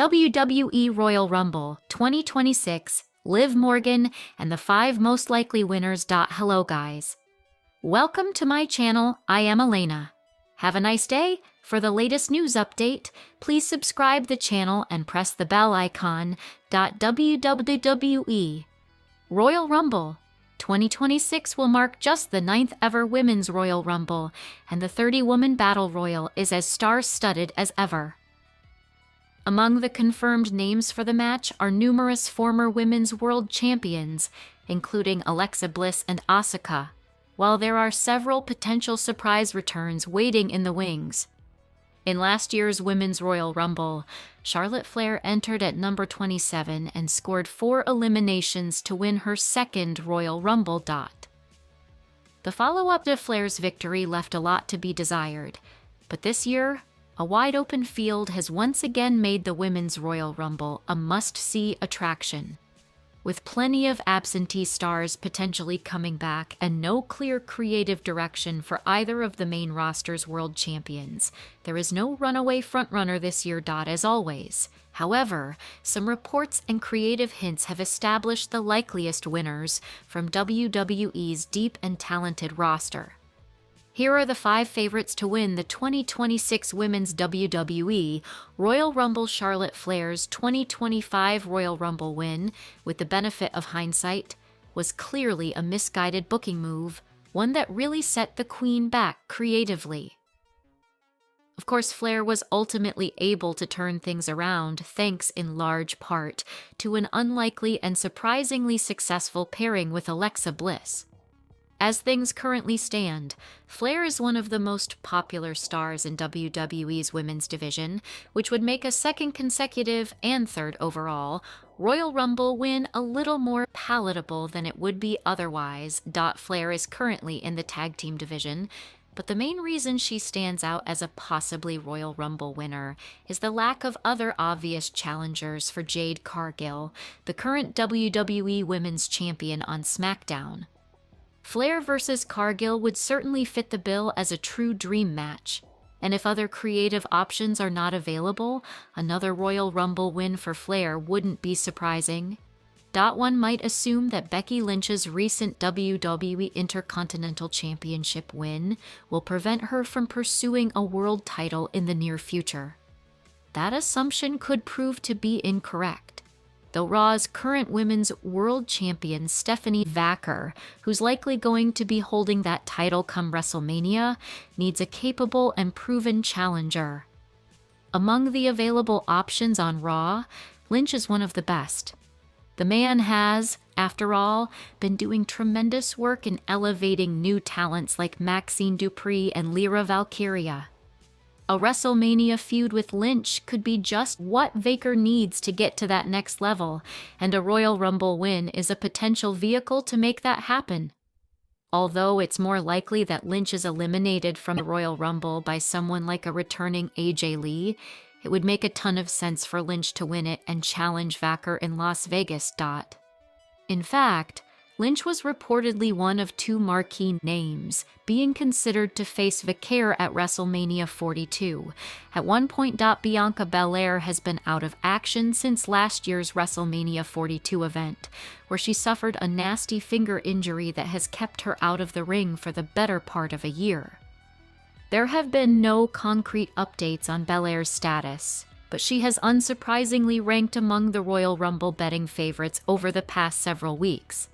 WWE Royal Rumble 2026, Liv Morgan, and the 5 most likely winners. Hello guys. Welcome to my channel, I am Elena. Have a nice day. For the latest news update, please subscribe the channel and press the bell icon. WWE Royal Rumble 2026 will mark just the 9th ever Women's Royal Rumble, and the 30-woman Battle Royal is as star-studded as ever. Among the confirmed names for the match are numerous former Women's World Champions, including Alexa Bliss and Asuka, while there are several potential surprise returns waiting in the wings. In last year's Women's Royal Rumble, Charlotte Flair entered at number 27 and scored 4 eliminations to win her second Royal Rumble. The follow-up to Flair's victory left a lot to be desired, but this year, a wide-open field has once again made the Women's Royal Rumble a must-see attraction. With plenty of absentee stars potentially coming back and no clear creative direction for either of the main roster's world champions, there is no runaway frontrunner this year. As always. However, some reports and creative hints have established the likeliest winners from WWE's deep and talented roster. Here are the 5 favorites to win the 2026 Women's WWE Royal Rumble. Charlotte Flair's 2025 Royal Rumble win, with the benefit of hindsight, was clearly a misguided booking move, one that really set the Queen back creatively. Of course, Flair was ultimately able to turn things around thanks in large part to an unlikely and surprisingly successful pairing with Alexa Bliss. As things currently stand, Flair is one of the most popular stars in WWE's women's division, which would make a second consecutive and third overall Royal Rumble win a little more palatable than it would be otherwise. Flair is currently in the tag team division, but the main reason she stands out as a possibly Royal Rumble winner is the lack of other obvious challengers for Jade Cargill, the current WWE Women's Champion on SmackDown. Flair versus Cargill would certainly fit the bill as a true dream match, and if other creative options are not available, another Royal Rumble win for Flair wouldn't be surprising. One might assume that Becky Lynch's recent WWE Intercontinental Championship win will prevent her from pursuing a world title in the near future. That assumption could prove to be incorrect, though Raw's current Women's World Champion Stephanie Vaquer, who's likely going to be holding that title come WrestleMania, needs a capable and proven challenger. Among the available options on Raw, Lynch is one of the best. The man has, after all, been doing tremendous work in elevating new talents like Maxine Dupree and Lyra Valkyria. A WrestleMania feud with Lynch could be just what Vaquer needs to get to that next level, and a Royal Rumble win is a potential vehicle to make that happen. Although it's more likely that Lynch is eliminated from the Royal Rumble by someone like a returning AJ Lee, it would make a ton of sense for Lynch to win it and challenge Vaquer in Las Vegas. In fact, Lynch was reportedly one of 2 marquee names being considered to face Vaquer at WrestleMania 42. At one point, Bianca Belair has been out of action since last year's WrestleMania 42 event, where she suffered a nasty finger injury that has kept her out of the ring for the better part of a year. There have been no concrete updates on Belair's status, but she has unsurprisingly ranked among the Royal Rumble betting favorites over the past several weeks.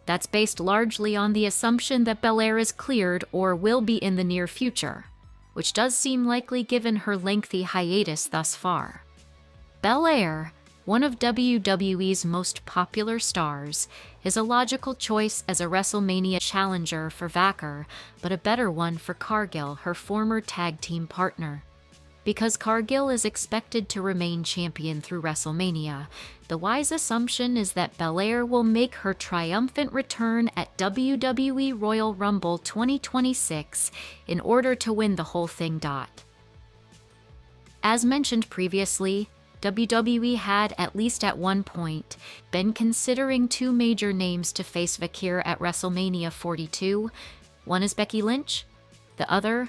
That's based largely on the assumption that Belair is cleared or will be in the near future, which does seem likely given her lengthy hiatus thus far. Belair, one of WWE's most popular stars, is a logical choice as a WrestleMania challenger for Vaquer, but a better one for Cargill, her former tag team partner. Because Cargill is expected to remain champion through WrestleMania, the wise assumption is that Belair will make her triumphant return at WWE Royal Rumble 2026 in order to win the whole thing. As mentioned previously, WWE had, at least at one point, been considering 2 major names to face Vaquer at WrestleMania 42. One is Becky Lynch, the other,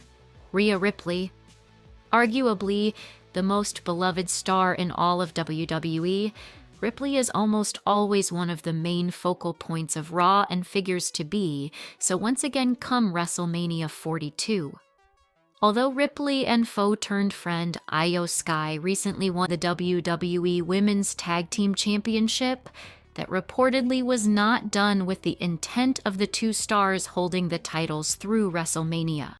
Rhea Ripley. Arguably, the the most beloved star in all of WWE, Ripley is almost always one of the main focal points of Raw and figures to be, so once again come WrestleMania 42. Although Ripley and foe-turned-friend Io Sky recently won the WWE Women's Tag Team Championship, that reportedly was not done with the intent of the two stars holding the titles through WrestleMania.